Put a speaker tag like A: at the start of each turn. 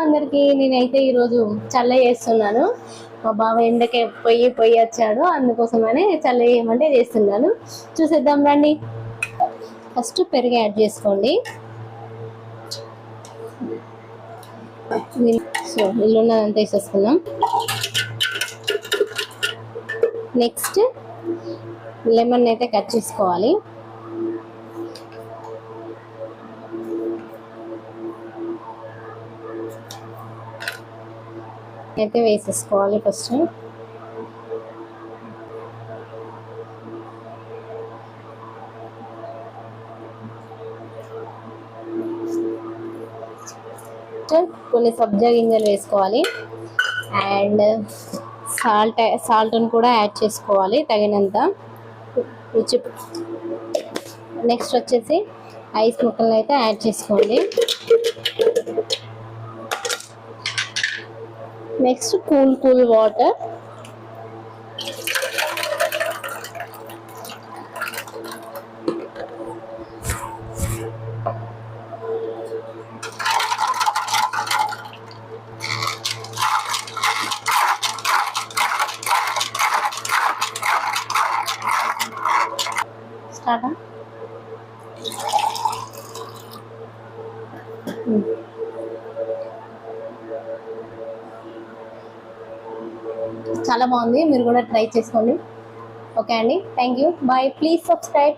A: అందరికి. నేనైతే ఈరోజు చల్ల చేస్తున్నాను. మా బావ ఎండకే పొయ్యి వచ్చాడు, అందుకోసమని చల్ల చేయమంటే చేస్తున్నాను. చూసేద్దాం రండి. ఫస్ట్ పెరుగు యాడ్ చేసుకోండి. సో ఇల్లున్నదంతా వేసేసుకుందాం. నెక్స్ట్ లెమన్ అయితే కట్ చేసుకోవాలి. అయితే వేసేసుకోవాలి ఫస్ట్. కొన్ని సబ్జా గింజలు వేసుకోవాలి అండ్ సాల్ట్ని కూడా యాడ్ చేసుకోవాలి తగినంత రుచి. నెక్స్ట్ వచ్చేసి ఐస్ ముక్కలను అయితే యాడ్ చేసుకోండి. Next cool water. స్టార్ట్. చాలా బాగుంది, మీరు కూడా ట్రై చేసుకోండి. ఓకే అండి, thank you, bye. Please subscribe.